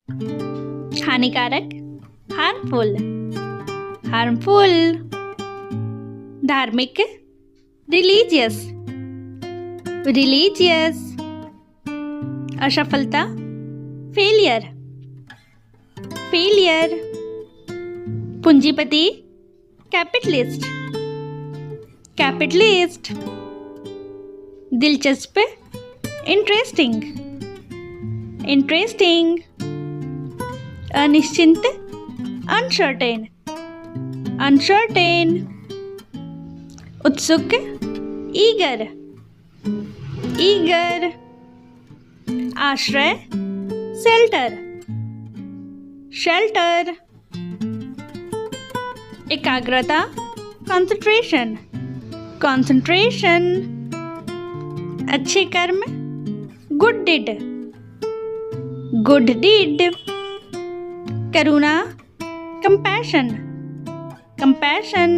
हानिकारक, harmful, harmful. धार्मिक, religious, religious. असफलता, फेलियर, फेलियर। पूंजीपति, कैपिटलिस्ट, कैपिटलिस्ट। दिलचस्प, इंटरेस्टिंग, इंटरेस्टिंग। अनिश्चित, अनसर्टेन, अनसर्टेन। उत्सुक, ईगर, ईगर। आश्रय, शेल्टर, शेल्टर। एकाग्रता, कंसंट्रेशन, कंसंट्रेशन। अच्छे कर्म, good did, good did. Karuna, compassion, compassion.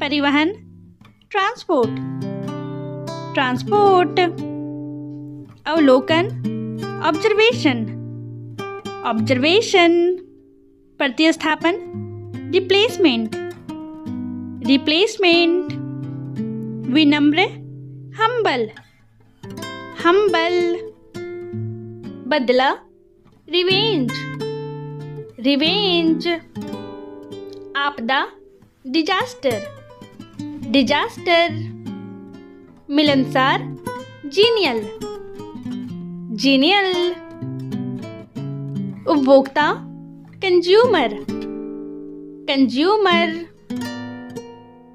परिवहन, ट्रांसपोर्ट, ट्रांसपोर्ट। अवलोकन, ऑब्जर्वेशन, ऑब्जर्वेशन। प्रतिस्थापन, रिप्लेसमेंट, रिप्लेसमेंट। विनम्र, हम्बल, हम्बल। बदला, रिवेंज, रिवेंज। आपदा, डिजास्टर, डिजास्टर। मिलनसार, जीनियल, जीनियल। उपभोक्ता, कंज्यूमर, कंज्यूमर।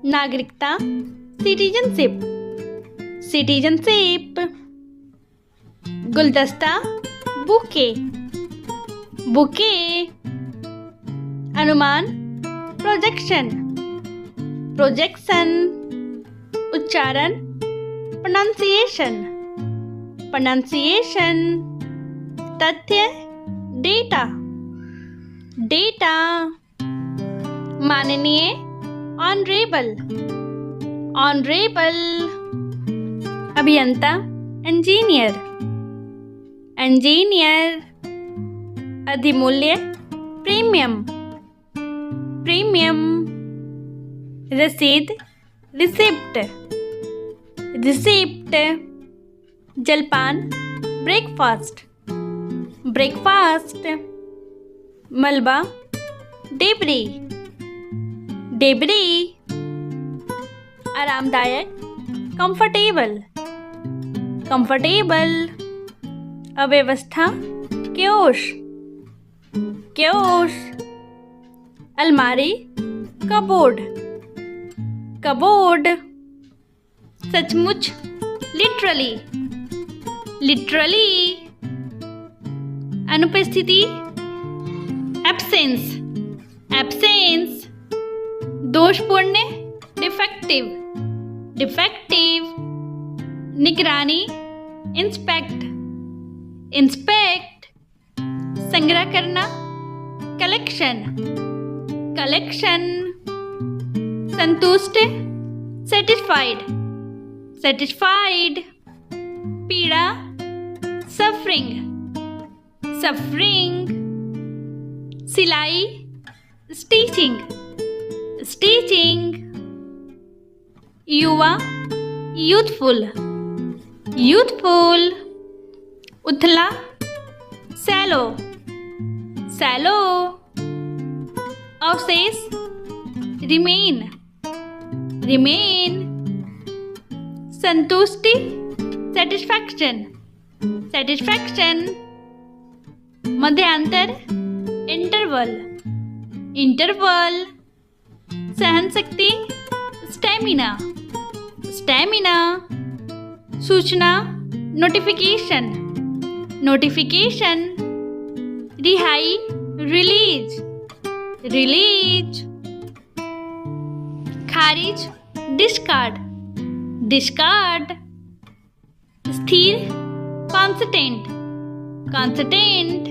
नागरिकता, सिटीजनशिप, सिटीजनशिप। गुलदस्ता, बुके, बुके। अनुमान, प्रोजेक्शन, प्रोजेक्शन। उच्चारण, प्रोनाउंसिएशन, प्रोनाउंसिएशन। तथ्य, डेटा, डेटा। माननीय, ऑनरेबल, ऑनरेबल। अभियंता, इंजीनियर, इंजीनियर। अधिमूल्य, प्रीमियम, प्रीमियम। रसीद, रिसिप्ट, रिसिप्ट। जलपान, ब्रेकफास्ट, ब्रेकफास्ट। मलबा, डेबरी, डेबरी। आरामदायक, कंफर्टेबल, कंफर्टेबल। अव्यवस्था, क्योश, क्योश। अलमारी, कबोर्ड, कबोर्ड। सचमुच, लिटरली, लिटरली। अनुपस्थिति, एब्सेंस, एब्सेंस। दोषपूर्ण, डिफेक्टिव, डिफेक्टिव। निगरानी, इंस्पेक्ट, इंस्पेक्ट। संग्रह करना, कलेक्शन, कलेक्शन। संतुष्ट, सेटिस्फाइड, सेटिस्फाइड। पीड़ा, सफरिंग, सफरिंग। सिलाई, स्टिचिंग, स्टिचिंग। युवा, यूथफुल, यूथफुल। उथला, सैलो, सैलो। अवशेष, रिमेन, रिमेन। संतुष्टि, सेटिस्फैक्शन, सेटिस्फैक्शन। मध्यांतर, इंटरवल, इंटरवल। सहनशक्ति, स्टैमिना, स्टैमिना। सूचना, नोटिफिकेशन, नोटिफिकेशन। रिहाई, रिलीज, रिलीज। खारिज, डिस्कार्ड, डिस्कार्ड। स्थिर, कॉन्स्टेंट, कॉन्स्टेंट।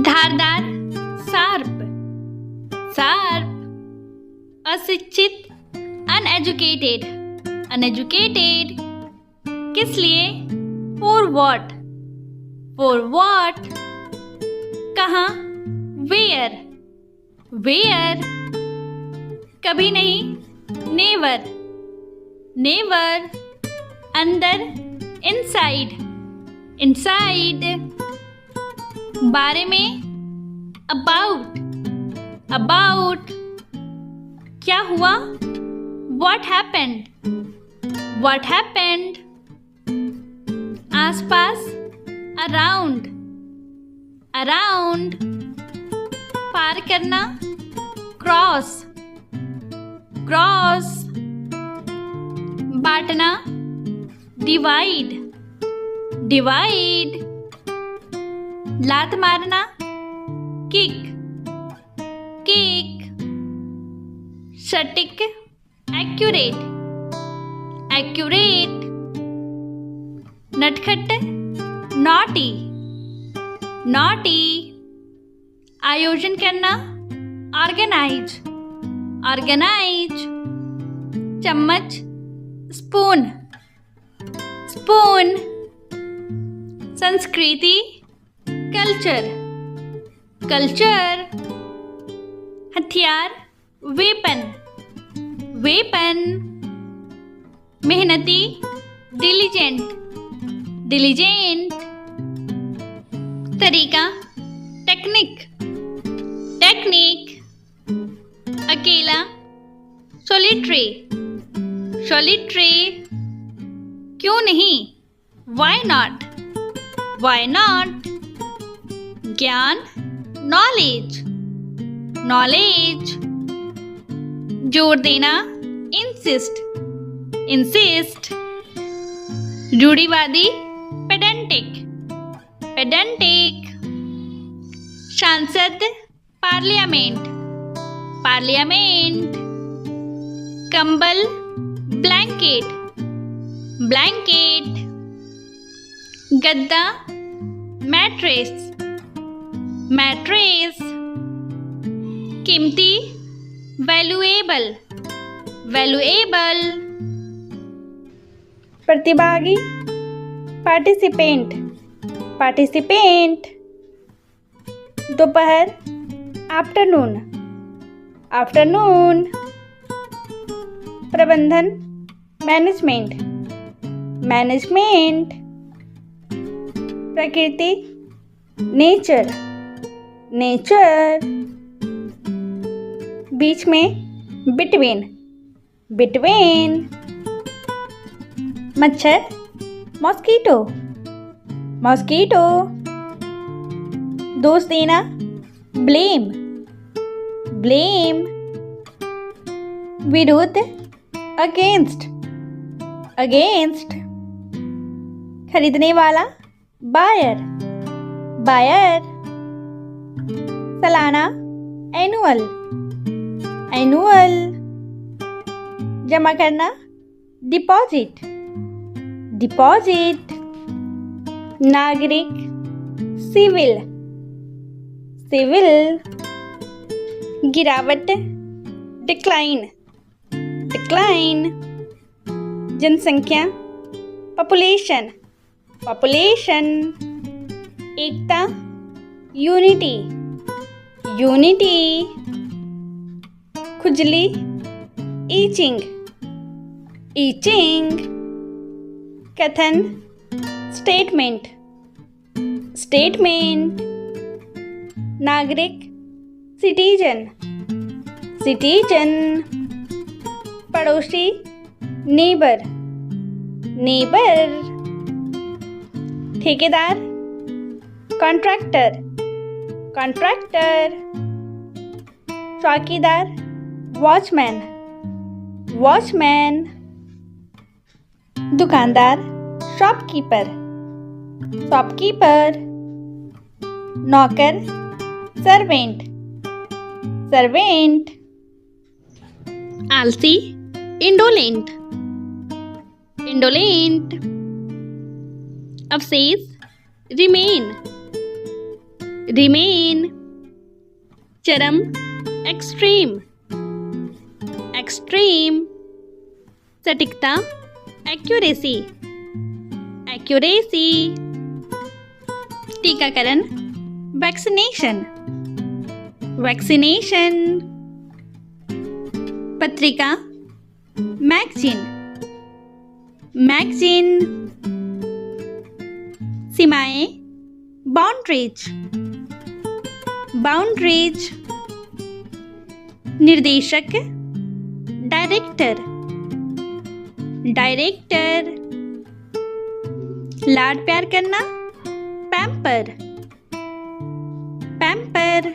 धारदार, शार्प, शार्प। अशिक्षित, अनएजुकेटेड, अनएजुकेटेड। किस लिए, फॉर व्हाट, फॉर व्हाट। कहाँ, वेयर, वेयर, कभी नहीं, नेवर, नेवर, अंदर, इनसाइड, इनसाइड, बारे में, अबाउट, अबाउट, क्या हुआ, व्हाट हैपेंड, व्हाट हैपेंड, आसपास, अराउंड, अराउंड, पार करना, क्रॉस, क्रॉस, बांटना, डिवाइड, डिवाइड, लात मारना, किक, किक, सटीक, एक्यूरेट, एक्यूरेट, नटखट, नॉटी, नॉटी, आयोजन करना, ऑर्गेनाइज, ऑर्गेनाइज, चम्मच, स्पून, स्पून, संस्कृति, कल्चर, कल्चर, हथियार, वेपन, वेपन, मेहनती, डिलीजेंट, डिलीजेंट, तरीका, टेक्निक, टेक्निक, अकेला, सोलिटरी, सोलिटरी, क्यों नहीं, वाई नॉट, वाई नॉट, ज्ञान, नॉलेज, नॉलेज, जोर देना, इंसिस्ट, इंसिस्ट, रूढ़िवादी, पेडेंटिक, पेडेंटिक, सांसद, पार्लियामेंट, पार्लियामेंट, कंबल, ब्लैंकेट, ब्लैंकेट, गद्दा, मैट्रेस, मैट्रेस, कीमती, वैल्यूएबल, वैल्यूएबल, प्रतिभागी, पार्टिसिपेंट, पार्टिसिपेंट, दोपहर, आफ्टरनून, आफ्टरनून, प्रबंधन, मैनेजमेंट, मैनेजमेंट, प्रकृति, नेचर, नेचर, बीच में, बिटवीन, बिटवीन, मच्छर, मॉस्कीटो, मॉस्कीटो, दोष देना, ब्लेम, ब्लेम, विरुद्ध, अगेंस्ट, अगेंस्ट, खरीदने वाला, बायर, बायर, सालाना, एनुअल, एनुअल, जमा करना, डिपॉजिट, डिपॉजिट, नागरिक, सिविल, सिविल, गिरावट, डिक्लाइन, डिक्लाइन, जनसंख्या, पॉपुलेशन, पॉपुलेशन, एकता, यूनिटी, यूनिटी, खुजली, ईचिंग, ईचिंग, कथन, स्टेटमेंट, स्टेटमेंट, नागरिक, सिटीजन, सिटीजन, पड़ोसी, नेबर, नेबर, ठेकेदार, कॉन्ट्रैक्टर, कॉन्ट्रैक्टर, चौकीदार, वॉचमैन, वॉचमैन, दुकानदार, शॉपकीपर, शॉपकीपर, नौकर, सर्वेंट, सर्वेंट, आलसी, इंडोलेंट, इंडोलेंट, अवशेष, रिमेन, रिमेन, चरम, एक्सट्रीम, एक्सट्रीम, सटीकता, एक्यूरेसी, एक्यूरेसी, टीकाकरण, वैक्सीनेशन, वैक्सीनेशन। पत्रिका, मैगजीन, मैगजीन। सीमाएं, बाउंड्रीज, बाउंड्रीज। निर्देशक, डायरेक्टर, डायरेक्टर। लाड प्यार करना, पैम्पर, पैम्पर।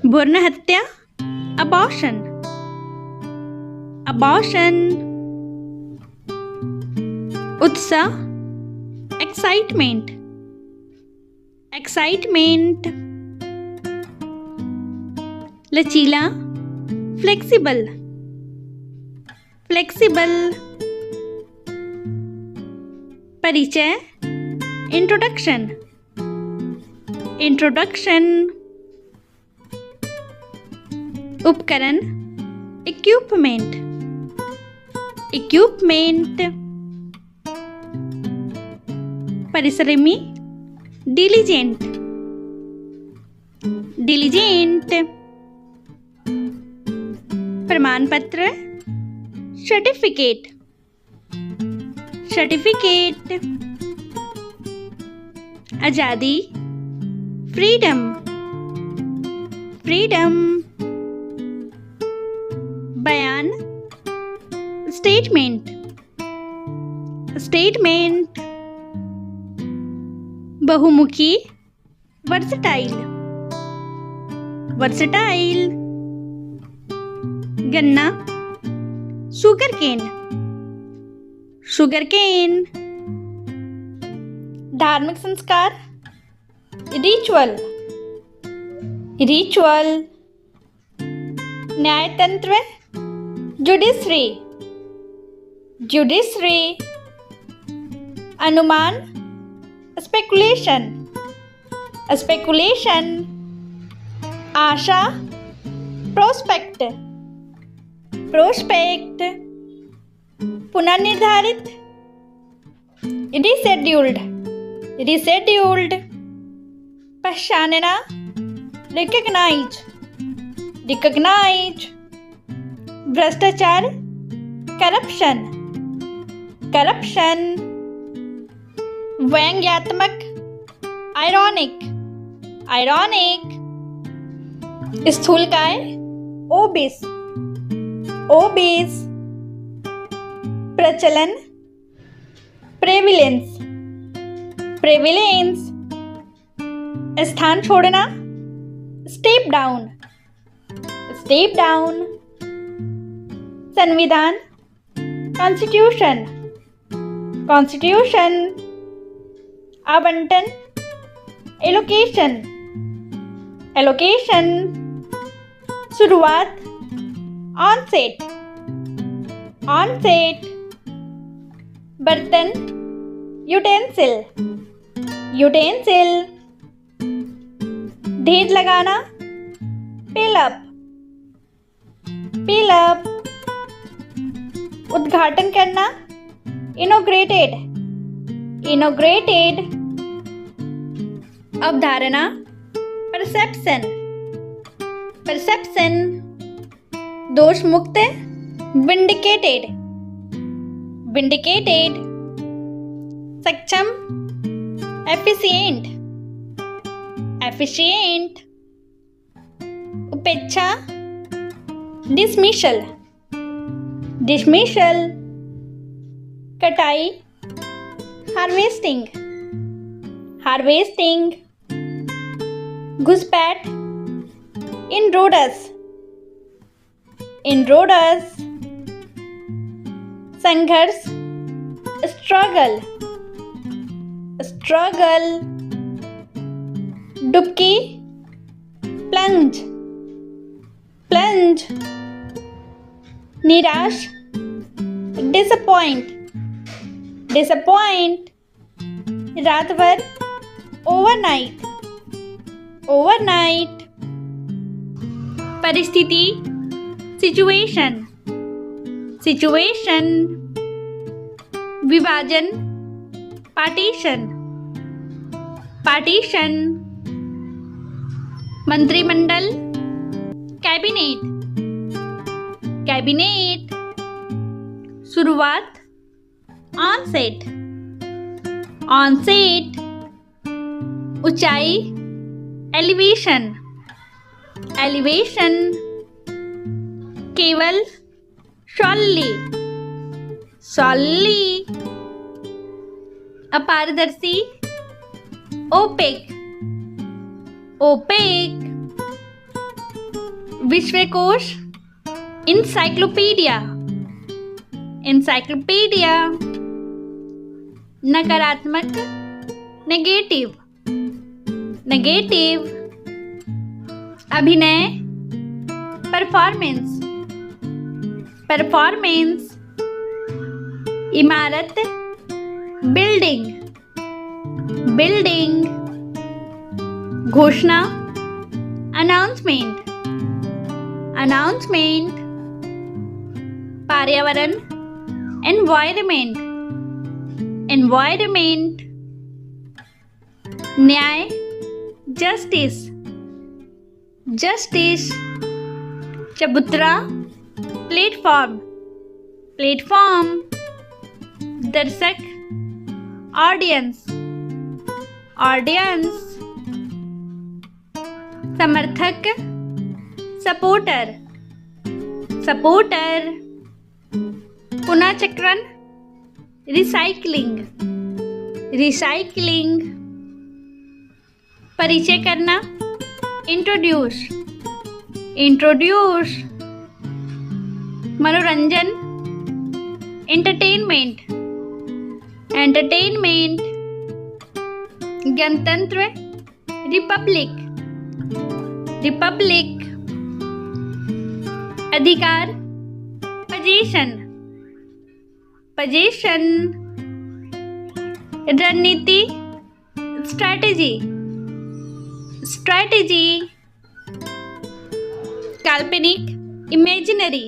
भ्रूण हत्या, अबॉर्शन, अबॉर्शन। उत्साह, एक्साइटमेंट, एक्साइटमेंट। लचीला, फ्लेक्सिबल, फ्लेक्सिबल। परिचय, इंट्रोडक्शन, इंट्रोडक्शन। उपकरण, इक्विपमेंट, इक्विपमेंट। परिश्रमी, डिलीजेंट, डिलीजेंट। प्रमाण पत्र, सर्टिफिकेट, सर्टिफिकेट। आजादी, फ्रीडम, फ्रीडम। बयान, स्टेटमेंट, स्टेटमेंट। बहुमुखी, वर्सटाइल, वर्सटाइल। गन्ना, शुगर केन, शुगर केन। धार्मिक संस्कार, रिचुअल, रिचुअल। न्यायतंत्र, जुडिशरी, जुडिशरी। अनुमान, स्पेकुलेशन, स्पेकुलेशन। आशा, प्रोस्पेक्ट, प्रोस्पेक्ट। पुनर्निर्धारित, रिशेड्यूल्ड, रिशेड्यूल्ड। पहचानना, रिकॉग्नाइज, रिकॉग्नाइज। भ्रष्टाचार, करप्शन, करप्शन। व्यंग्यात्मक, ironic, ironic. स्थूलकाय, ओबिस, ओबिस। प्रचलन, प्रेविलेंस, प्रेविलेंस। स्थान छोड़ना, स्टेप डाउन, स्टेप डाउन। संविधान, कॉन्स्टिट्यूशन, कॉन्स्टिट्यूशन। आवंटन, एलोकेशन, एलोकेशन। शुरुआत, ऑनसेट, ऑनसेट। बर्तन, यूटेंसिल, यूटेंसिल। ढेर लगाना, पिलअप, पिलअप। उद्घाटन करना, इनोग्रेटेड, इनोग्रेटेड। अवधारणा, परसेप्शन, परसेप्शन। दोष मुक्त, विंडिकेटेड, विंडिकेटेड। सक्षम, एफिशिएंट, एफिशिएंट। उपेक्षा, डिसमिशल, डिसमिशल। कटाई, हार्वेस्टिंग, हार्वेस्टिंग। घुसपैठ, इनरोडस, इनरोडस। संघर्ष, स्ट्रगल, स्ट्रगल। डुबकी, प्लंज, प्लंज। निराश, डिसअपॉइंट, डिसअपॉइंट। रात भर, ओवरनाइट, ओवरनाइट। परिस्थिति, सिचुएशन, सिचुएशन। विभाजन, पार्टीशन, पार्टीशन, मंत्रिमंडल, कैबिनेट, कैबिनेट, शुरुआत, ऑनसेट, ऑनसेट, ऊंचाई, एलिवेशन, एलिवेशन, केवल, शॉली, शॉली, अपारदर्शी, ओपेक, ओपेक, विश्वकोश, इंसाइक्लोपीडिया, इंसाइक्लोपीडिया, नकारात्मक, नेगेटिव, नेगेटिव, अभिनय, परफॉर्मेंस, परफॉर्मेंस, इमारत, बिल्डिंग, बिल्डिंग, घोषणा, अनाउंसमेंट, अनाउंसमेंट, पर्यावरण, एनवायरमेंट, एनवायरमेंट, न्याय, जस्टिस, जस्टिस, चबूतरा, प्लेटफॉर्म, प्लेटफॉर्म, दर्शक, ऑडियंस, ऑडियंस, समर्थक, सपोर्टर, सपोर्टर, पुनर्चक्रण, रिसाइकलिंग, रिसाइकलिंग, परिचय करना, इंट्रोड्यूस, इंट्रोड्यूस, मनोरंजन, एंटरटेनमेंट, एंटरटेनमेंट, गणतंत्र, रिपब्लिक, रिपब्लिक, अधिकार, पोजीशन, पोजीशन, रणनीति, स्ट्रैटेजी, स्ट्रैटेजी, काल्पनिक, इमेजिनरी,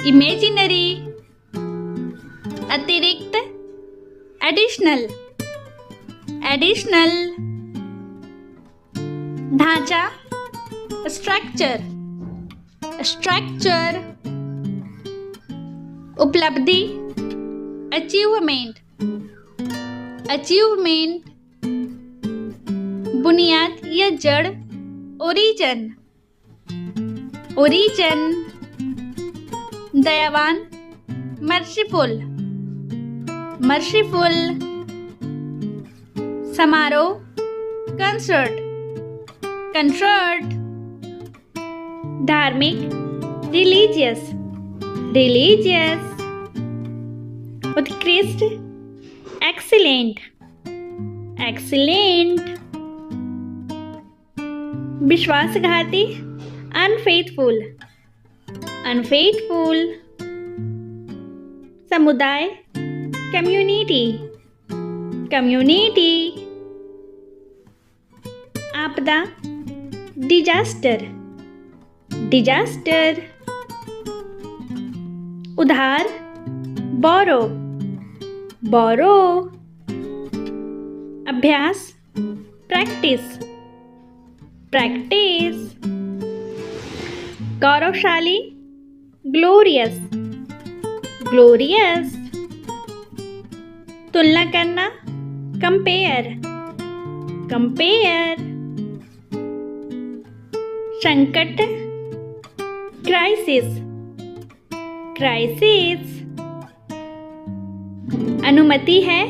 इमेजिनरी, अतिरिक्त, एडिशनल, एडिशनल, ढांचा, स्ट्रक्चर, स्ट्रक्चर, उपलब्धि, अचीवमेंट, अचीवमेंट, बुनियाद या जड़, ओरिजिन, ओरिजिन, दयावान, मर्सीफुल, मर्सीफुल, समारोह, कंसर्ट, कंसर्ट, धार्मिक, रिलीजियस, रिलीजियस, उत्कृष्ट, एक्सीलेंट, एक्सीलेंट, विश्वासघाती, अनफेथफुल, अनफेथफुल, समुदाय, कम्युनिटी, कम्युनिटी, आपदा, डिजास्टर, डिजास्टर, उधार, बोरो, बोरो, अभ्यास, प्रैक्टिस, प्रैक्टिस, गौरवशाली, ग्लोरियस, ग्लोरियस, तुलना करना, कंपेयर, कंपेयर, संकट, क्राइसिस, क्राइसिस, अनुमति है,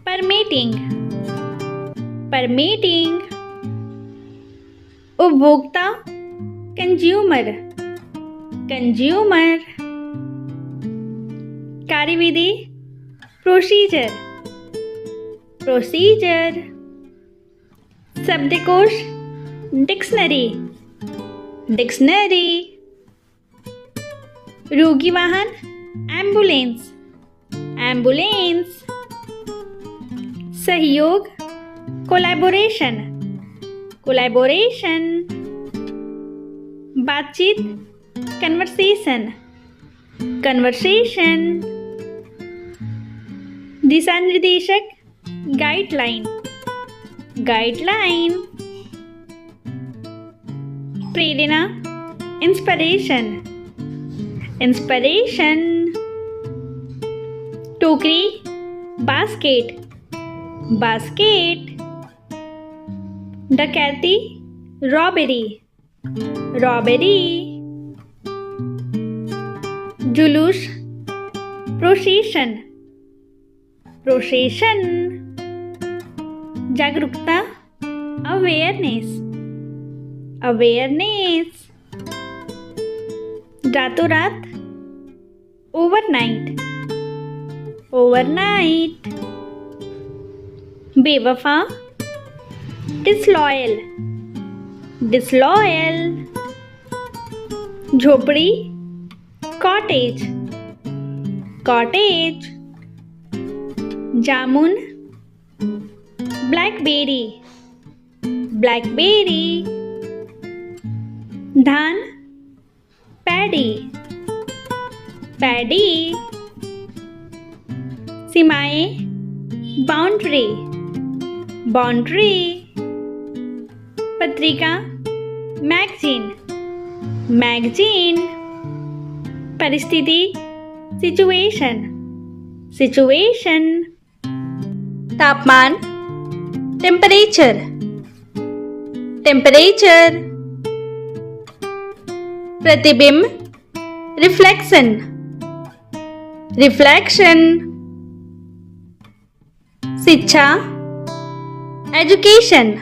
परमिटिंग, परमिटिंग, उपभोक्ता, कंज्यूमर, कंज्यूमर, कार्यविधि, प्रोसीजर, प्रोसीजर, शब्दकोश, डिक्शनरी, डिक्शनरी, रोगी वाहन, एम्बुलेंस, एम्बुलेंस, सहयोग, कोलैबोरेशन, कोलैबोरेशन, बातचीत, कन्वर्सेशन, कन्वर्सेशन, दिशा निर्देशक, गाइडलाइन, guideline, प्रेरणा, inspiration, inspiration, टोकरी, basket, basket, डकैती, robbery, robbery, जुलूस, procession, procession, जागरूकता, awareness, awareness, रातों रात, overnight, overnight, बेवफा, disloyal, disloyal, झोपड़ी, cottage, cottage, जामुन, blackberry, blackberry, धान, paddy, paddy, सीमाएं, boundary, boundary, पत्रिका, magazine, magazine, परिस्थिति, situation, situation, तापमान, temperature, temperature, प्रतिबिंब, reflection, reflection, शिक्षा, education,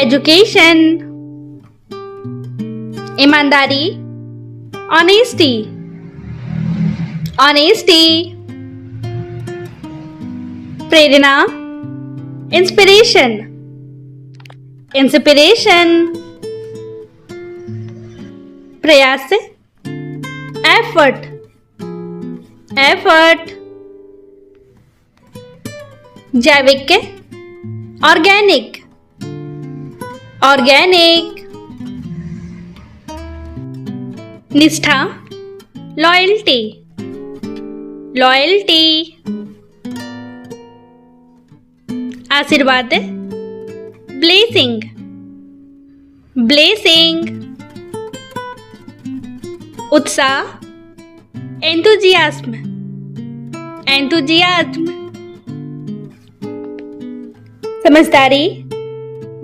education, ईमानदारी, honesty, honesty, प्रेरणा, inspiration, inspiration, प्रयास, effort, effort, जैविक, ऑर्गेनिक, ऑर्गेनिक, निष्ठा, लॉयल्टी, लॉयल्टी, आशीर्वाद, ब्लेसिंग, ब्लेसिंग, उत्साह, एंथुजियाज्म, एंथुजियाज्म, समझदारी,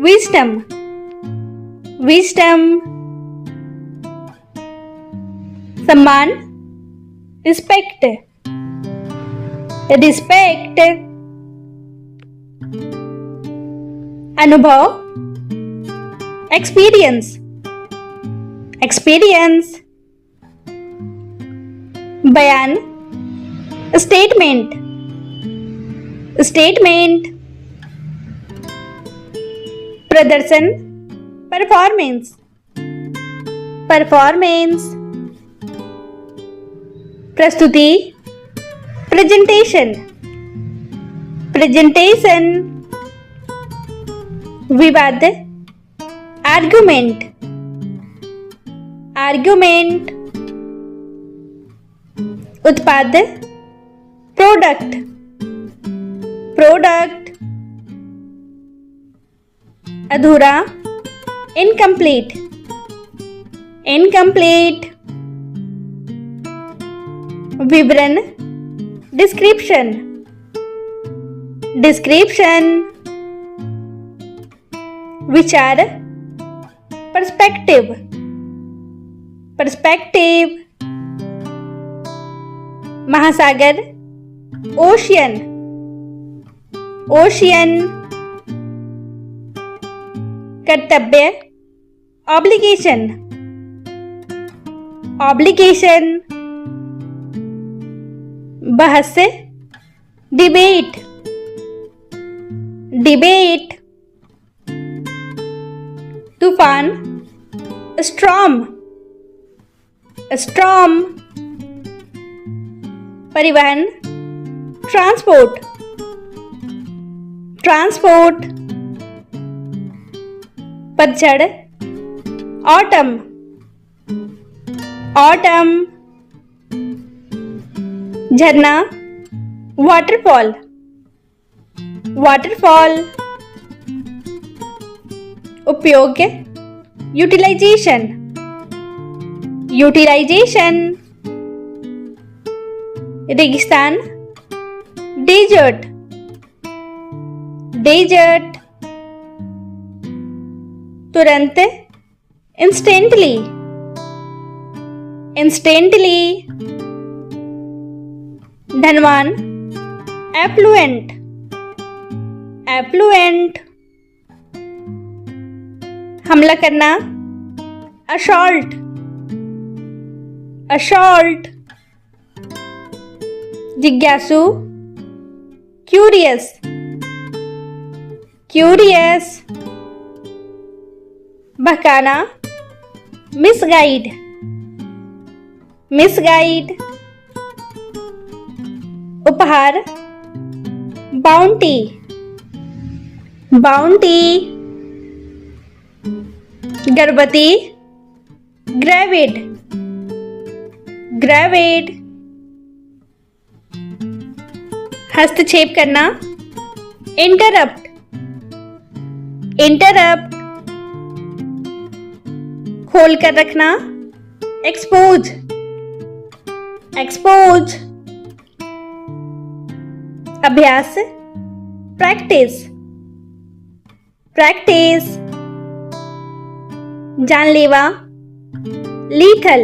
विजडम, विजडम, सम्मान, रिस्पेक्ट, रिस्पेक्ट, अनुभव, एक्सपीरियंस, एक्सपीरियंस, बयान, स्टेटमेंट, स्टेटमेंट, प्रदर्शन, परफॉर्मेंस, परफॉर्मेंस, प्रस्तुति, प्रेजेंटेशन, प्रेजेंटेशन, विवाद, आर्गुमेंट, आर्गुमेंट, उत्पाद, प्रोडक्ट, प्रोडक्ट, अधूरा, इनकम्प्लीट, इनकम्प्लीट, विवरण, डिस्क्रिप्शन, डिस्क्रिप्शन, विचार, पर्सपेक्टिव, पर्सपेक्टिव, महासागर, ओशियन, ओशियन, कर्तव्य, ऑब्लिगेशन, ऑब्लिगेशन, बहस, डिबेट, डिबेट, तूफान, स्ट्रॉम, स्ट्रॉम, परिवहन, ट्रांसपोर्ट, ट्रांसपोर्ट, पतझड़, ऑटम, ऑटम, झरना, वाटरफॉल, waterfall, उपयोग utilization, utilization, रेगिस्तान desert, desert, तुरंत instantly, instantly, धनवान affluent, affluent, हमला करना assault, assault, जिज्ञासु curious, curious, बहकाना misguide, misguide, उपहार bounty, bounty, गर्भवती gravid, gravid, हस्तक्षेप करना interrupt, interrupt, खोल कर रखना expose, expose, अभ्यास practice, practice, जानलेवा lethal,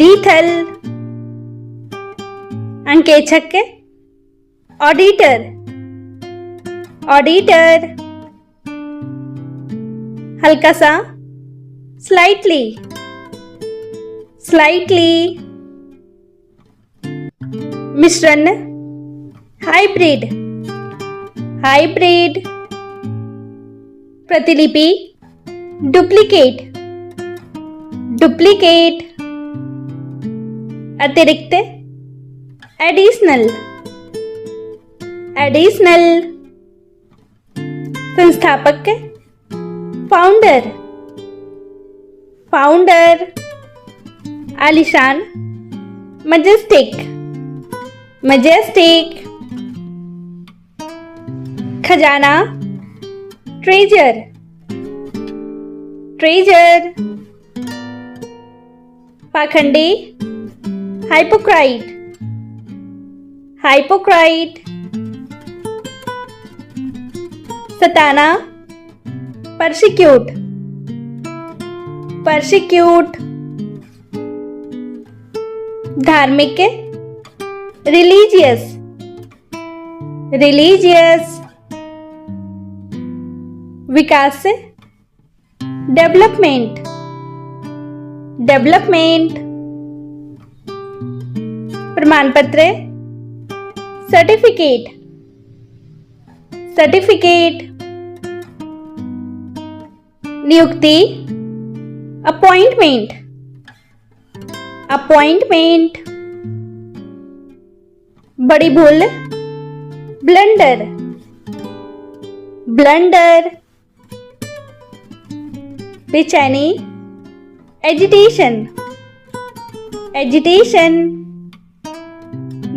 lethal, अंकेक्षक auditor, auditor, हल्का सा slightly, slightly, मिश्रण hybrid, hybrid, प्रतिलिपि duplicate, duplicate, अतिरिक्त additional, additional, संस्थापक founder, founder, आलीशान majestic, majestic, खजाना treasure, treasure, पाखंडी hypocrite, hypocrite, सताना persecute, persecute, धार्मिक religious, religious, विकास डेवलपमेंट, डेवलपमेंट, प्रमाण पत्र सर्टिफिकेट, सर्टिफिकेट, नियुक्ति अपॉइंटमेंट, अपॉइंटमेंट, बड़ी भूल ब्लंडर, ब्लंडर, बेचैनी एजिटेशन, एजिटेशन,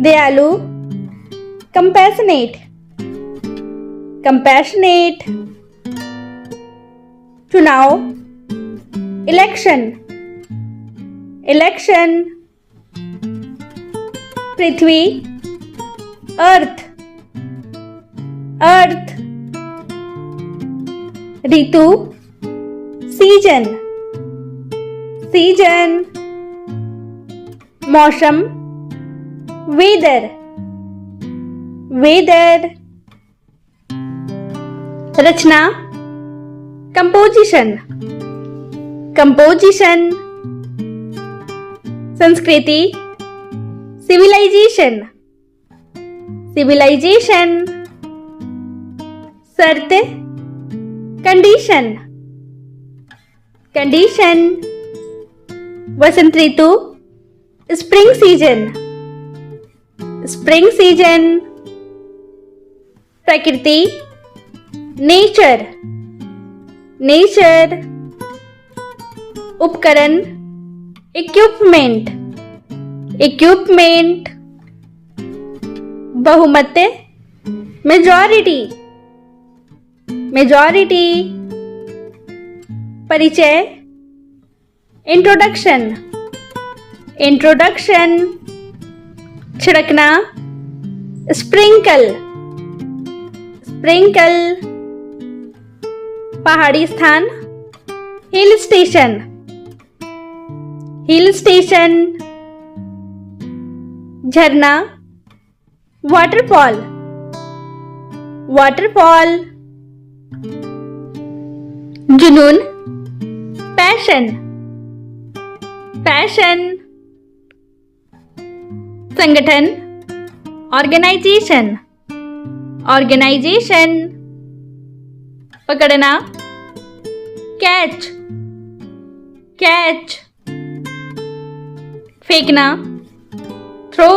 दयालु कंपैशनेट, कंपैशनेट, चुनाव इलेक्शन, इलेक्शन, पृथ्वी अर्थ, अर्थ, ऋतु सीजन, सीजन, मौसम वेदर, वेदर, रचना कंपोजिशन, कंपोजिशन, संस्कृति सिविलाइजेशन, सिविलाइजेशन, शर्त कंडीशन, कंडीशन, वसंत ऋतु स्प्रिंग सीजन, स्प्रिंग सीजन, प्रकृति नेचर, नेचर, उपकरण इक्विपमेंट, इक्विपमेंट, बहुमत मेजॉरिटी, मेजॉरिटी। परिचय, इंट्रोडक्शन, इंट्रोडक्शन। छिड़कना, स्प्रिंकल, स्प्रिंकल। पहाड़ी स्थान, हिल स्टेशन, हिल स्टेशन। झरना, वाटरफॉल, वाटरफॉल। जुनून, पैशन, पैशन। संगठन, ऑर्गेनाइजेशन, ऑर्गेनाइजेशन। पकड़ना, कैच, कैच। फेंकना, थ्रो,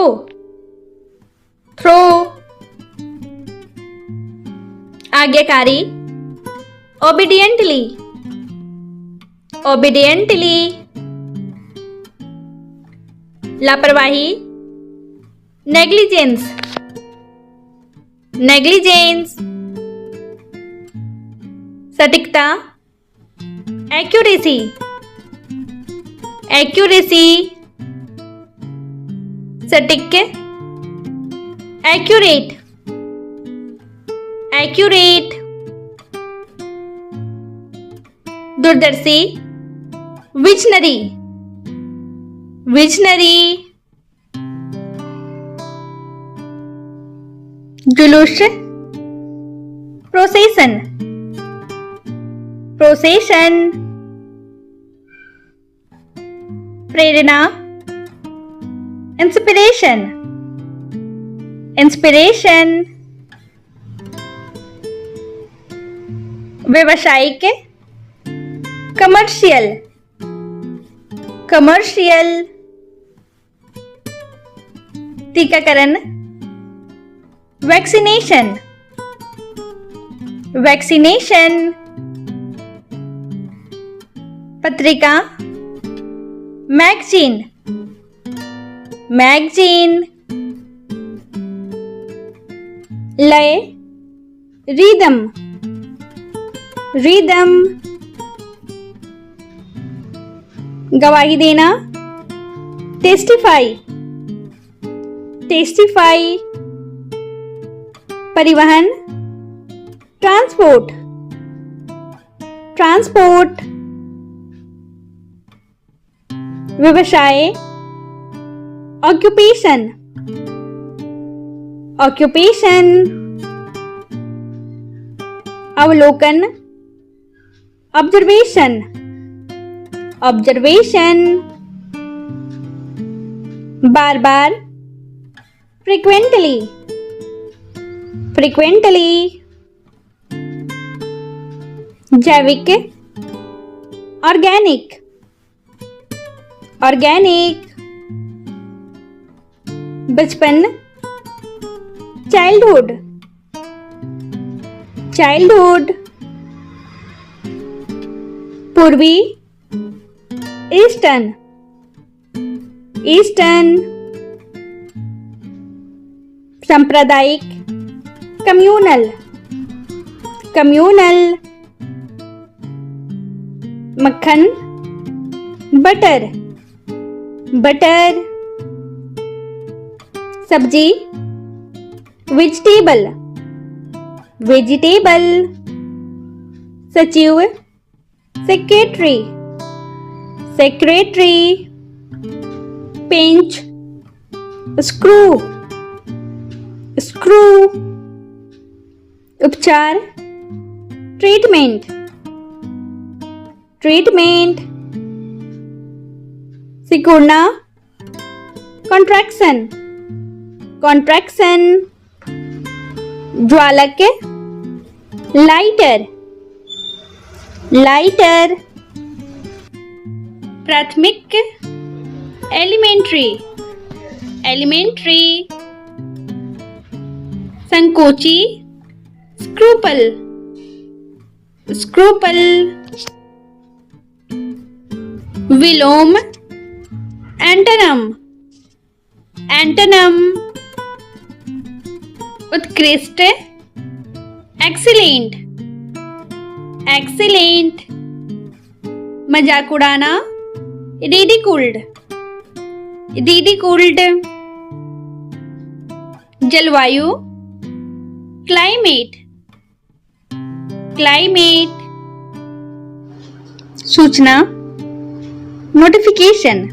थ्रो। आज्ञाकारी, ओबीडियंटली, ओबीडियंटली। लापरवाही, नेग्लिजेंस, नेग्लिजेंस। सटीकता, एक्यूरेसी, एक्यूरेसी। सटीक, एक्यूरेट, एक्यूरेट। दूरदर्शी, विजनरी, विजनरी। जुलूस, प्रोसेशन, प्रोसेशन। प्रेरणा, इंस्पिरेशन, इंस्पिरेशन। व्यवसायिक, कमर्शियल, कमर्शियल। टीकाकरण, वैक्सीनेशन, वैक्सीनेशन। पत्रिका, मैगजीन, मैगजीन। लय, रिदम, रिदम। गवाही देना, टेस्टिफाई, टेस्टिफाई। परिवहन, ट्रांसपोर्ट, ट्रांसपोर्ट। व्यवसाय, ऑक्यूपेशन, ऑक्यूपेशन। अवलोकन, ऑब्जर्वेशन, ऑब्जर्वेशन। बार बार, फ्रीक्वेंटली, फ्रीक्वेंटली। जैविक, ऑर्गेनिक, ऑर्गेनिक। बचपन, चाइल्डहुड, चाइल्डहुड। पूर्वी, ईस्टर्न, ईस्टर्न। सांप्रदायिक, कम्यूनल, कम्यूनल। मक्खन, बटर, बटर। सब्जी, वेजिटेबल, वेजिटेबल। सचिव, सेक्रेटरी, सेक्रेटरी। पेंच, स्क्रू, स्क्रू। उपचार, ट्रीटमेंट, ट्रीटमेंट। सिकुड़ना, कॉन्ट्रैक्शन, कॉन्ट्रैक्शन। ज्वालक, लाइटर, लाइटर। प्राथमिक, एलिमेंट्री, एलिमेंट्री। संकोची, स्क्रूपल, स्क्रूपल। विलोम, एंटोनम, एंटोनम। उत्कृष्ट, एक्सीलेंट, एक्सीलेंट। मजाक उड़ाना, रिडिकुल्ड, रिडिकुल्ड। जलवायु, क्लाइमेट, क्लाइमेट। सूचना, नोटिफिकेशन,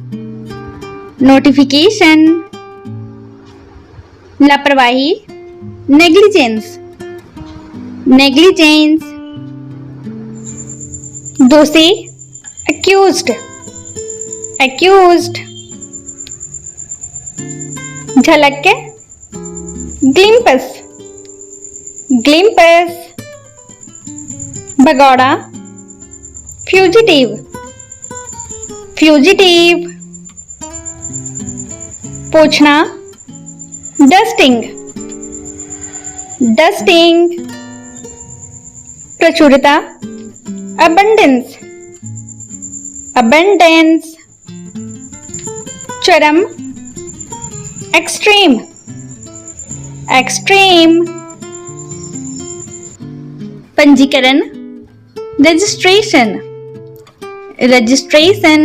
नोटिफिकेशन। लापरवाही, नेग्लिजेंस, नेग्लिजेंस। दोषी, एक्यूज्ड, एक्यूज्ड। झलक, ग्लिम्पस, ग्लिम्पस। भगौड़ा, फ्यूजिटिव, फ्यूजिटिव। पोंछना, dusting, dusting. प्रचुरता, अबंडेंस, अबंडेंस। चरम, एक्सट्रीम, एक्सट्रीम। पंजीकरण, रजिस्ट्रेशन, रजिस्ट्रेशन।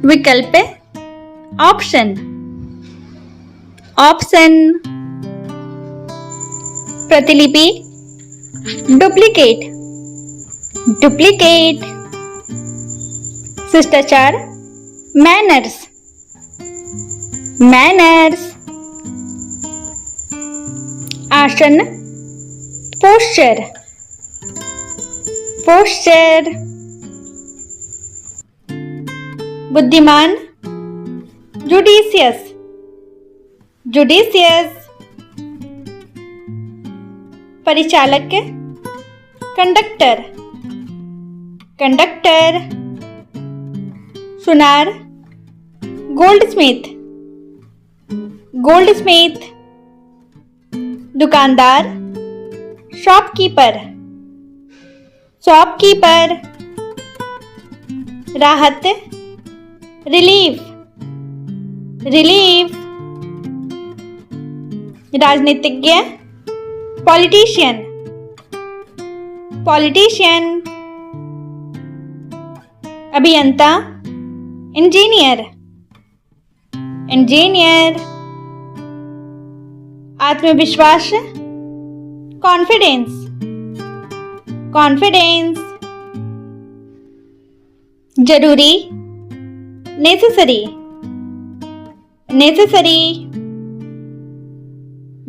विकल्प, ऑप्शन, ऑप्शन। प्रतिलिपि, डुप्लीकेट, डुप्लीकेट। शिष्टाचार, मैनर्स, मैनर्स। आसन, पोस्चर, पोस्चर। बुद्धिमान, जुडिशियस, जुडिशियस। परिचालक, कंडक्टर, कंडक्टर। सुनार, गोल्डस्मिथ, गोल्डस्मिथ। दुकानदार, शॉपकीपर, शॉपकीपर। राहत, रिलीफ, रिलीफ। राजनीतिज्ञ, पॉलिटिशियन, पॉलिटिशियन। अभियंता, इंजीनियर, इंजीनियर। आत्मविश्वास, कॉन्फिडेंस, कॉन्फिडेंस। जरूरी, नेसेसरी, नेसेसरी।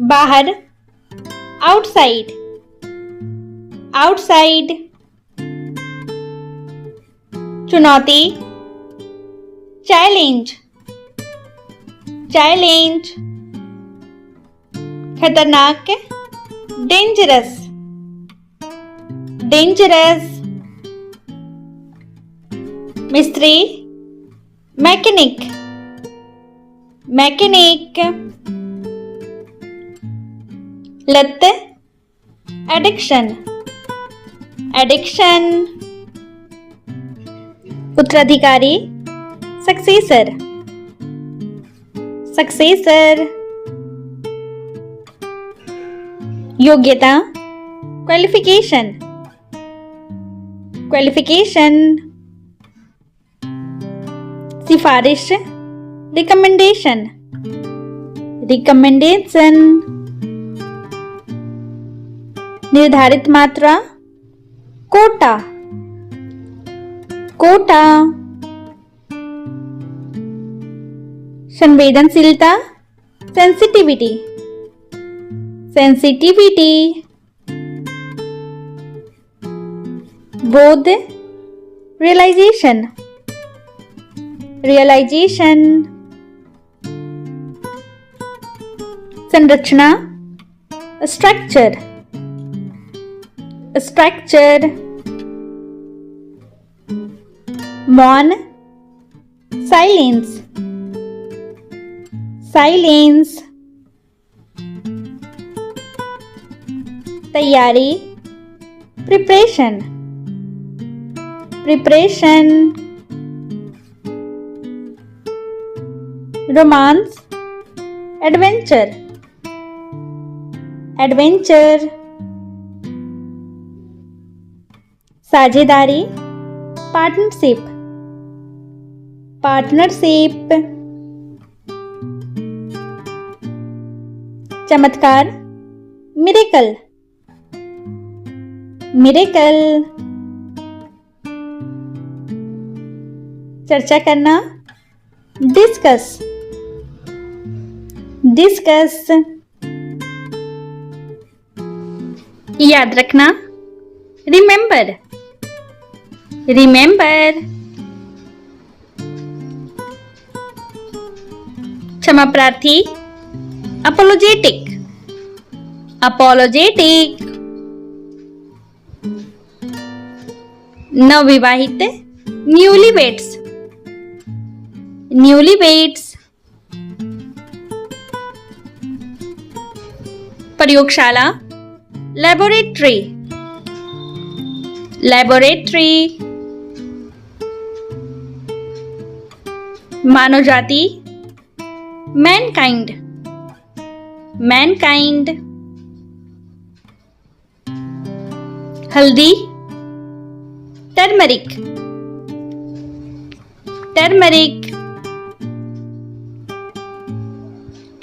बाहर, आउटसाइड, आउटसाइड। चुनौती, चैलेंज, चैलेंज। खतरनाक, डेंजरस, डेंजरस। मिस्त्री, मैकेनिक, मैकेनिक। लत, एडिक्शन, एडिक्शन। उत्तराधिकारी, सक्सेसर, सक्सेसर। योग्यता, क्वालिफिकेशन, क्वालिफिकेशन। सिफारिश, रिकमेंडेशन, रिकमेंडेशन। निर्धारित मात्रा, कोटा, कोटा। संवेदनशीलता, सेंसिटिविटी, सेंसिटिविटी। बोध, रियलाइजेशन, रियलाइजेशन। संरचना, स्ट्रक्चर, स्ट्रक्चर। मौन, साइलेंस, साइलेंस। तैयारी, preparation, preparation. Romance, adventure, adventure, साझेदारी, पार्टनरशिप, पार्टनरशिप, चमत्कार, मिरेकल, मिरेकल, चर्चा करना, डिस्कस, डिस्कस, याद रखना, रिमेंबर, रिमेंबर, क्षमा प्रार्थी, अपोलोजेटिक, अपोलोजेटिक, नवविवाहित, न्यूलीवेड्स, न्यूलीवेड्स, प्रयोगशाला, लैबोरेटरी, लैबोरेटरी, मानव जाति, मैनकाइंड, मैनकाइंड, हल्दी, टर्मरिक, टर्मरिक,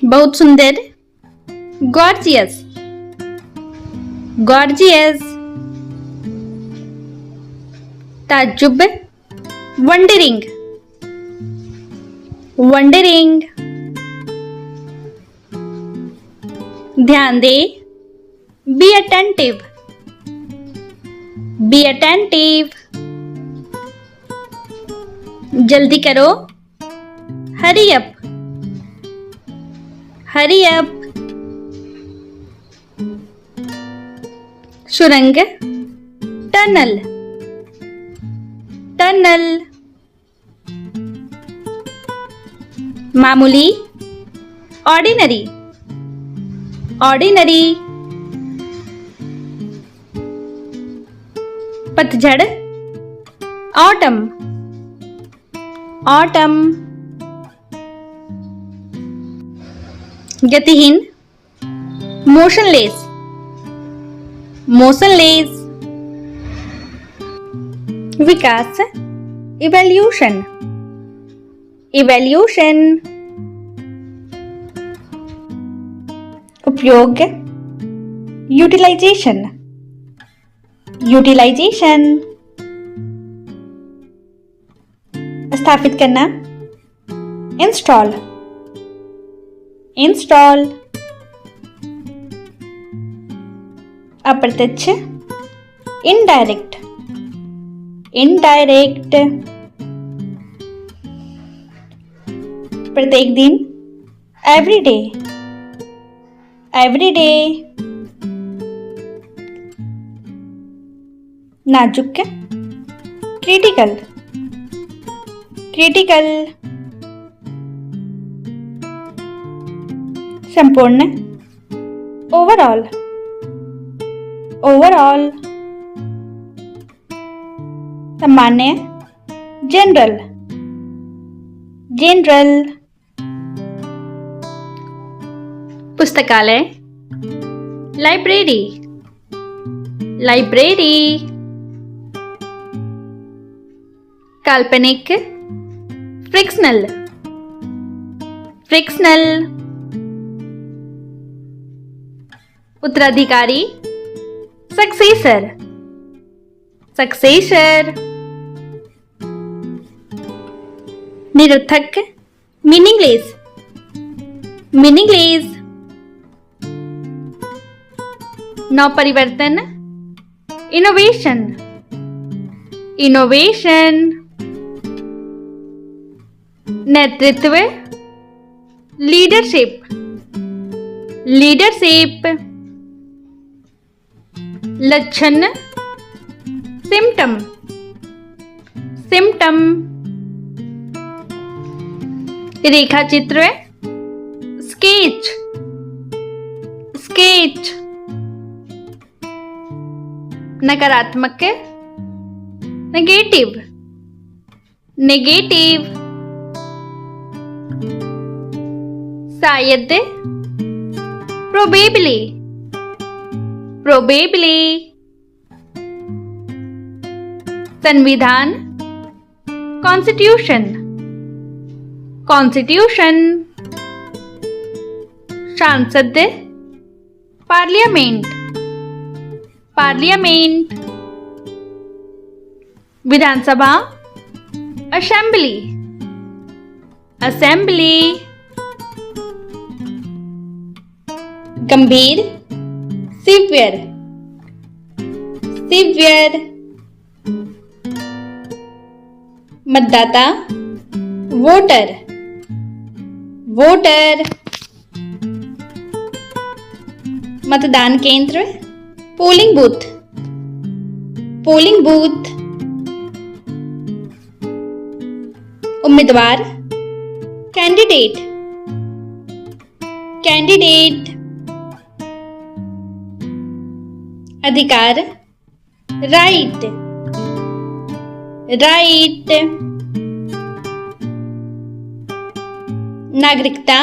बहुत सुंदर, गॉर्जियस, गॉर्जियस, ताज्जुब, वंडरिंग, वंडरिंग, ध्यान दे, बी अटेंटिव, बी अटेंटिव, जल्दी करो, हरी अप, हरी अप, सुरंग, टनल, टनल, मामूली, ऑर्डिनरी, ऑर्डिनरी, पतझड़, ऑटम, ऑटम, गतिहीन, मोशनलेस, मोशनलेस, विकास, इवैल्यूशन, इवैल्यूशन, उपयोग, यूटिलाइजेशन, यूटिलाइजेशन, स्थापित करना, इंस्टॉल, इंस्टॉल, अप्रत्यक्ष, इनडायरेक्ट, इनडायरेक्ट, प्रत्येक दिन, एवरीडे, एवरीडे, नाजुक, क्रिटिकल, क्रिटिकल, संपूर्ण, ओवरऑल, ओवरऑल, सामान्य, जनरल, जनरल, पुस्तकालय, लाइब्रेरी, लाइब्रेरी, काल्पनिक, फ्रिक्शनल, फ्रिक्शनल, उत्तराधिकारी, सक्सेसर, सक्सेसर, निरर्थक, मीनिंगलेस, मीनिंगलेस, नवपरिवर्तन, इनोवेशन, इनोवेशन, नेतृत्व, लीडरशिप, लीडरशिप, लक्षण, सिम्टम, सिम्टम, रेखा चित्र, स्केच, स्केच, नकारात्मक, नेगेटिव, नेगेटिव, शायद, प्रोबेबली, probably, संविधान, constitution, constitution, सांसद, पार्लियामेंट, पार्लियामेंट, विधानसभा, असेंबली, असेंबली, गंभीर, सीवियर, सीवियर, मतदाता, वोटर, वोटर, मतदान केंद्र, पोलिंग बूथ, पोलिंग बूथ, उम्मीदवार, कैंडिडेट, कैंडिडेट, अधिकार, राइट, राइट, नागरिकता,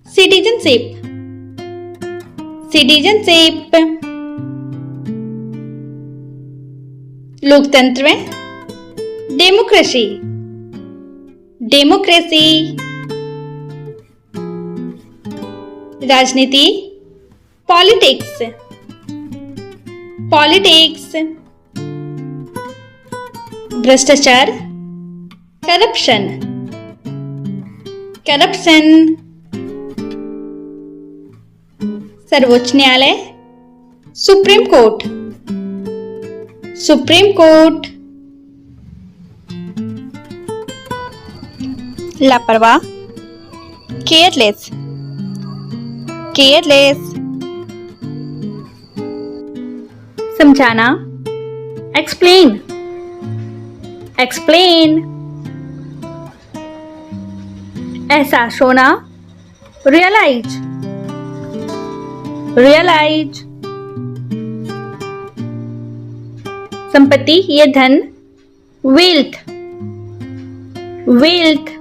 सिटीजनशिप, सिटीजनशिप, लोकतंत्र, डेमोक्रेसी, डेमोक्रेसी, राजनीति, पॉलिटिक्स, पॉलिटिक्स, भ्रष्टाचार, करप्शन, करप्शन, सर्वोच्च न्यायालय, सुप्रीम कोर्ट, सुप्रीम कोर्ट, लापरवाह, केयरलेस, केयरलेस, समझाना, एक्सप्लेन, एक्सप्लेन, एहसास होना, रियलाइज, रियलाइज, संपत्ति या धन, वेल्थ, वेल्थ,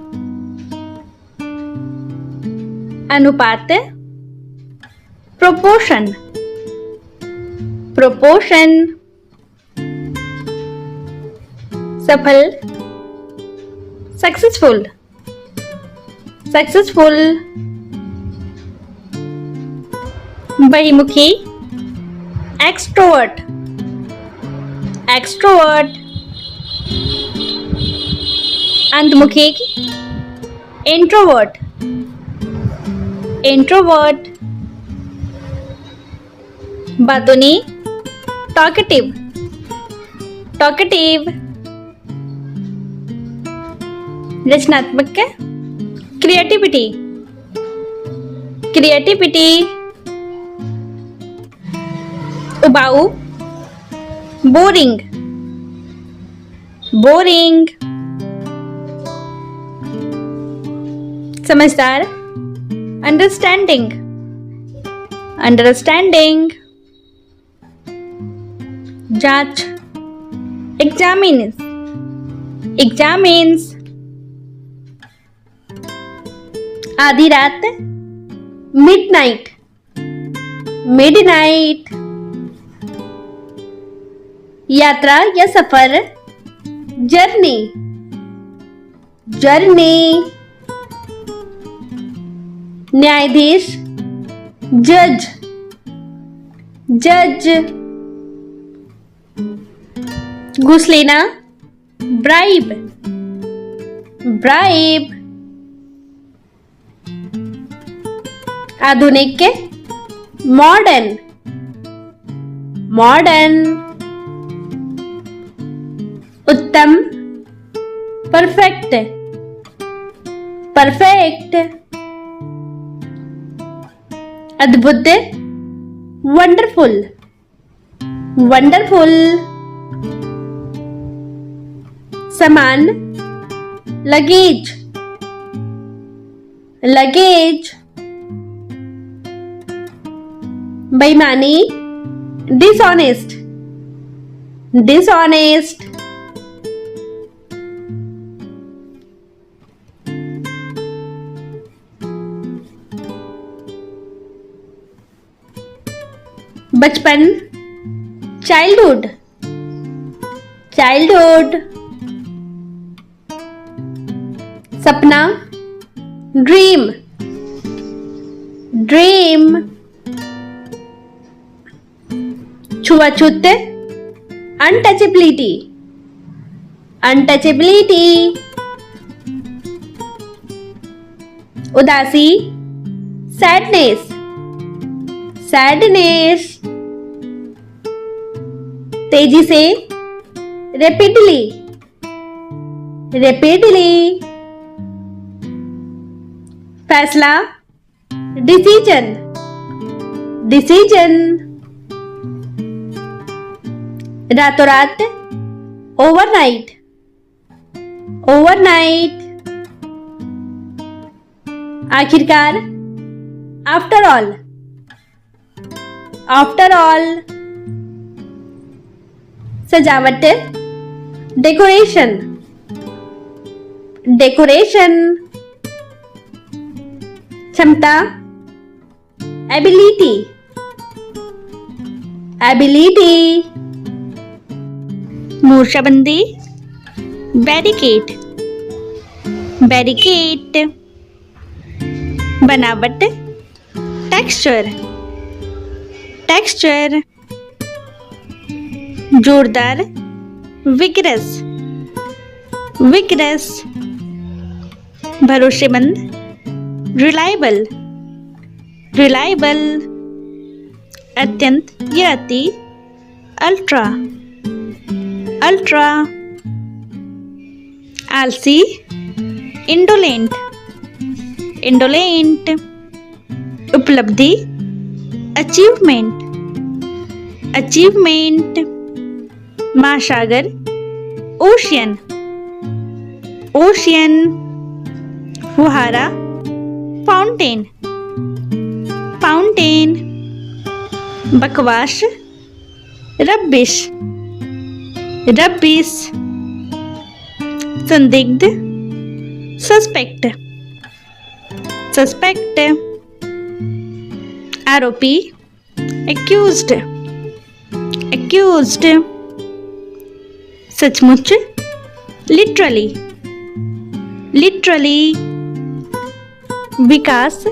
अनुपात, प्रोपोर्शन, प्रोपोर्शन, सफल, सक्सेसफुल, सक्सेसफुल, बहिमुखी, एक्सट्रोवर्ट, एक्सट्रोवर्ट, अंतमुखी, इंट्रोवर्ट, इंट्रोवर्ट, बातूनी, टॉकेटिव, टॉकेटिव, रचनात्मक, क्रिएटिविटी, क्रिएटिविटी, उबाऊ, बोरिंग, बोरिंग, समझदार, अंडरस्टैंडिंग, अंडरस्टैंडिंग, जांच, एग्जामिन्स, एग्जामिन्स, आधी रात, मिडनाइट, मिडनाइट, यात्रा या सफर, जर्नी, जर्नी, न्यायाधीश, जज, जज, घूस लेना, ब्राइब, ब्राइब, आधुनिक, मॉडर्न, मॉडर्न, उत्तम, परफेक्ट, परफेक्ट, अद्भुत, वंडरफुल, वंडरफुल, समान, लगेज, लगेज, बेईमानी, डिसऑनेस्ट, डिसऑनेस्ट, बचपन, चाइल्डहुड, चाइल्डहुड। सपना, ड्रीम, ड्रीम। छुआछूत, अनटचेबिलिटी, अनटचेबिलिटी। उदासी, सैडनेस, सैडनेस। तेजी से, रैपिडली, रैपिडली। फैसला, डिसीजन, डिसीजन। रातों रात, ओवरनाइट, ओवरनाइट। आखिरकार, आफ्टर ऑल, आफ्टर ऑल। सजावट, डेकोरेशन, डेकोरेशन। क्षमता, एबिलिटी, एबिलिटी। मूर्छाबंदी, barricade, barricade. बनावट, टेक्सचर, टेक्सचर। जोरदार, विगरस, विगरस। भरोसेमंद, रिलायबल, रिलायबल। अत्यंत या अति, अल्ट्रा, अल्ट्रा। आलसी, इंडोलेंट, इंडोलेंट। उपलब्धि, अचीवमेंट, अचीवमेंट। महासागर, ओशियन, ओशियन। फुहारा, फाउंटेन, फाउंटेन। बकवास, रबिश, रबिश। संदिग्ध, सस्पेक्ट, सस्पेक्ट। आरोपी, एक्यूज्ड, एक्यूज्ड। सचमुच, लिटरली, लिटरली। विकास,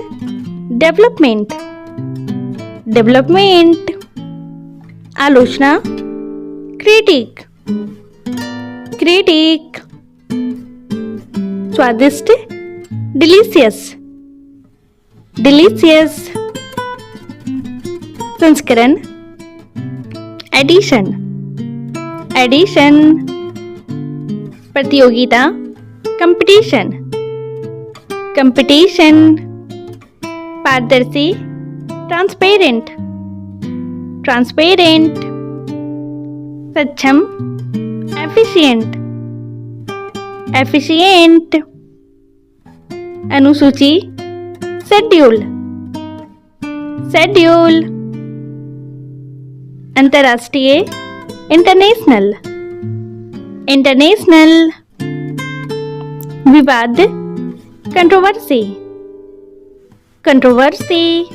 डेवलपमेंट, डेवलपमेंट। आलोचना, क्रिटिक, क्रिटिक। स्वादिष्ट, डिलीशियस, डिलीशियस। संस्करण, एडिशन, एडिशन। प्रतियोगिता, कंपटीशन, कंपटीशन। पारदर्शी, ट्रांसपेरेंट, ट्रांसपेरेंट। सक्षम, एफिशिएंट, एफिशिएंट। अनुसूची, शेड्यूल, शेड्यूल। अंतर्राष्ट्रीय, इंटरनेशनल, इंटरनेशनल। विवाद, कंट्रोवर्सी, कंट्रोवर्सी।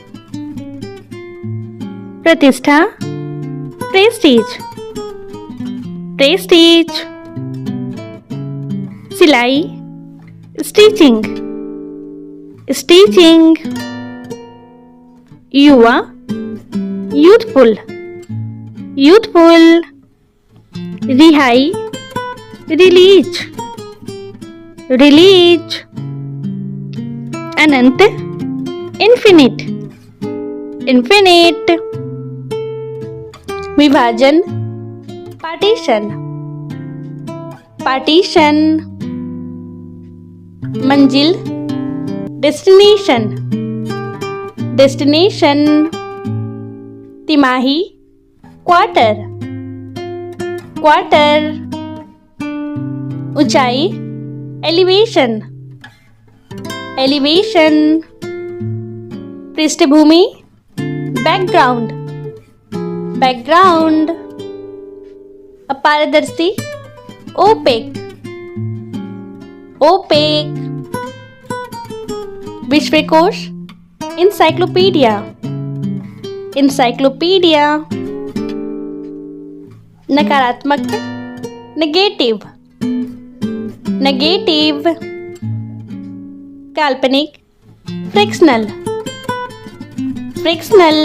प्रतिष्ठा, प्रेस्टीज, प्रेस्टीज। सिलाई, स्टिचिंग, स्टिचिंग। युवा, यूथफुल, यूथफुल। रिहाई, रिलीज, रिलीज। अनंत, इन्फिनिट, इन्फिनिट। विभाजन, पार्टीशन, पार्टीशन। मंजिल, डेस्टिनेशन, डेस्टिनेशन। तिमाही, क्वार्टर, क्वार्टर। ऊंचाई, एलिवेशन, एलिवेशन। पृष्ठभूमि, बैकग्राउंड, बैकग्राउंड। अपारदर्शी, ओपेक, ओपेक। विश्वकोश, इंसाइक्लोपीडिया, इंसाइक्लोपीडिया। नकारात्मक नेगेटिव, नेगेटिव। काल्पनिक फ्रिक्शनल, फ्रिक्शनल।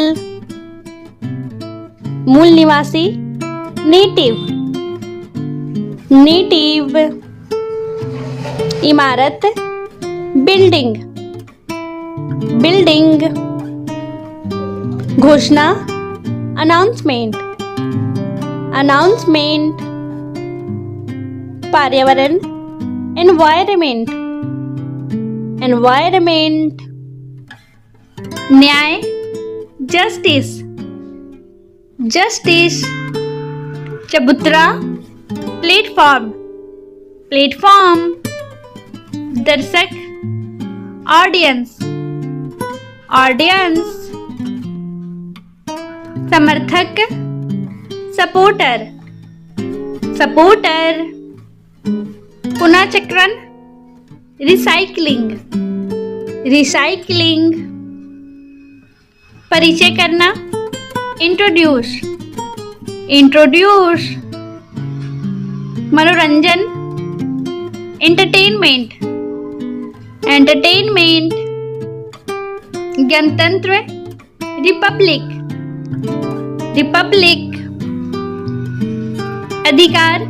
मूल निवासी नेटिव, नेटिव। इमारत बिल्डिंग, बिल्डिंग। घोषणा अनाउंसमेंट, अनाउंसमेंट। पर्यावरण एनवायरमेंट, एनवायरमेंट। न्याय जस्टिस, जस्टिस। चबूतरा प्लेटफॉर्म, प्लेटफॉर्म। दर्शक ऑडियंस, ऑडियंस। समर्थक सपोर्टर, सपोर्टर। पुनर्चक्रण रिसाइकलिंग, रिसाइकलिंग। परिचय करना इंट्रोड्यूस, इंट्रोड्यूस। मनोरंजन एंटरटेनमेंट, एंटरटेनमेंट। गणतंत्र रिपब्लिक, रिपब्लिक। अधिकार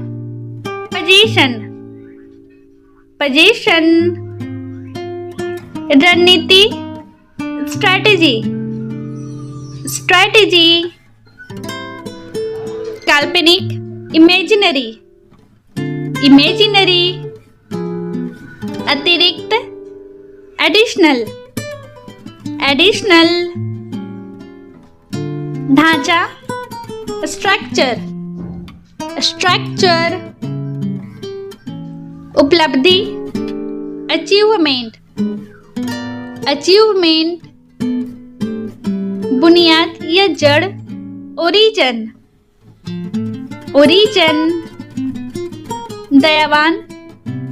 पोजीशन, पोजीशन। रणनीति स्ट्रैटेजी, स्ट्रैटेजी। काल्पनिक इमेजिनरी, इमेजिनरी। अतिरिक्त एडिशनल, एडिशनल। ढांचा स्ट्रक्चर, स्ट्रक्चर। उपलब्धि अचीवमेंट, अचीवमेंट। बुनियाद या जड़ ओरिजिन, ओरिजिन। दयावान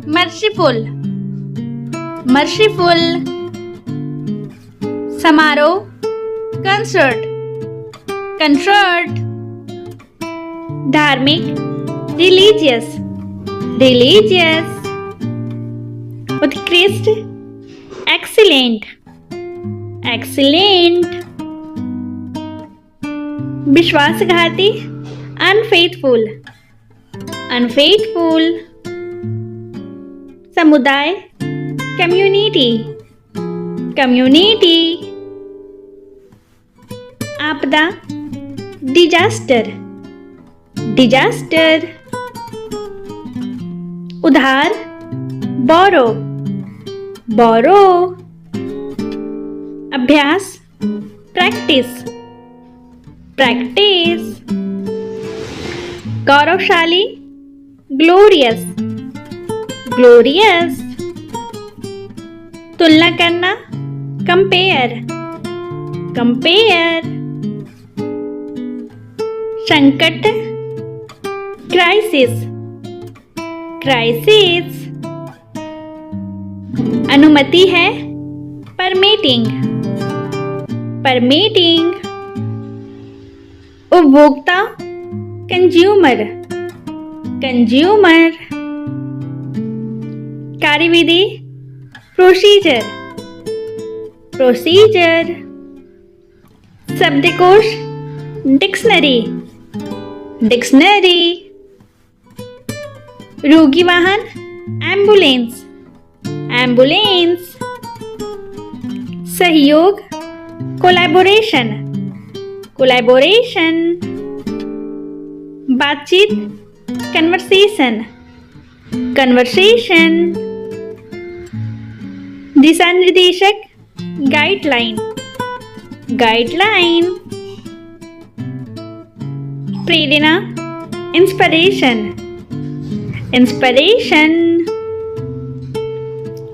मर्सीफुल, मर्सीफुल। समारोह कंसर्ट, कंसर्ट। धार्मिक रिलीजियस, रिलीजियस। उत्कृष्ट एक्सीलेंट, एक्सीलेंट। विश्वासघाती अनफेथफुल, अनफेथफुल। समुदाय कम्युनिटी, कम्युनिटी। आपदा डिजास्टर, डिजास्टर। उधार बोरो, बोरो। अभ्यास प्रैक्टिस, प्रैक्टिस। गौरवशाली ग्लोरियस, ग्लोरियस। तुलना करना कंपेयर, कंपेयर। संकट क्राइसिस, क्राइसिस। अनुमति है परमिटिंग, परमिटिंग। उपभोक्ता कंज्यूमर, कंज्यूमर। कार्यविधि प्रोसीजर, प्रोसीजर। शब्दकोश डिक्शनरी, डिक्शनरी। रोगी वाहन एम्बुलेंस, एम्बुलेंस। सहयोग कोलैबोरेशन, कोलैबोरेशन। बातचीत कन्वर्सेशन, कन्वर्सेशन। दिशा निर्देशक गाइडलाइन, गाइडलाइन। प्रेरणा इंस्पिरेशन, इंस्पिरेशन।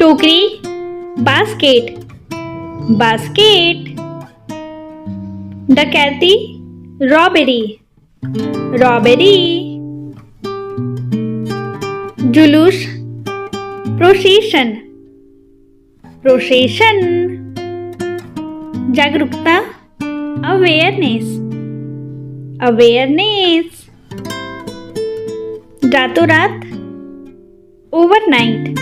टोकरी बास्केट, बास्केट। डकैती रॉबेरी, रॉबेरी। जुलूस प्रोसेशन, प्रोसेशन। जागरूकता अवेयरनेस, अवेयरनेस। रातों रात, ओवरनाइट,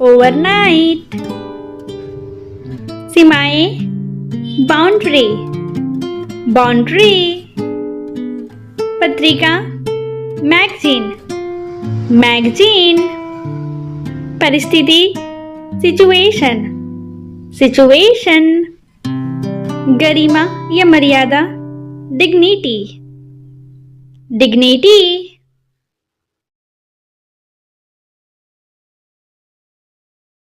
ओवरनाइट। सीमाएं, बाउंड्री, बाउंड्री। पत्रिका, मैगजीन, मैगजीन। परिस्थिति, सिचुएशन, सिचुएशन। गरिमा या मर्यादा, डिग्निटी, डिग्निटी।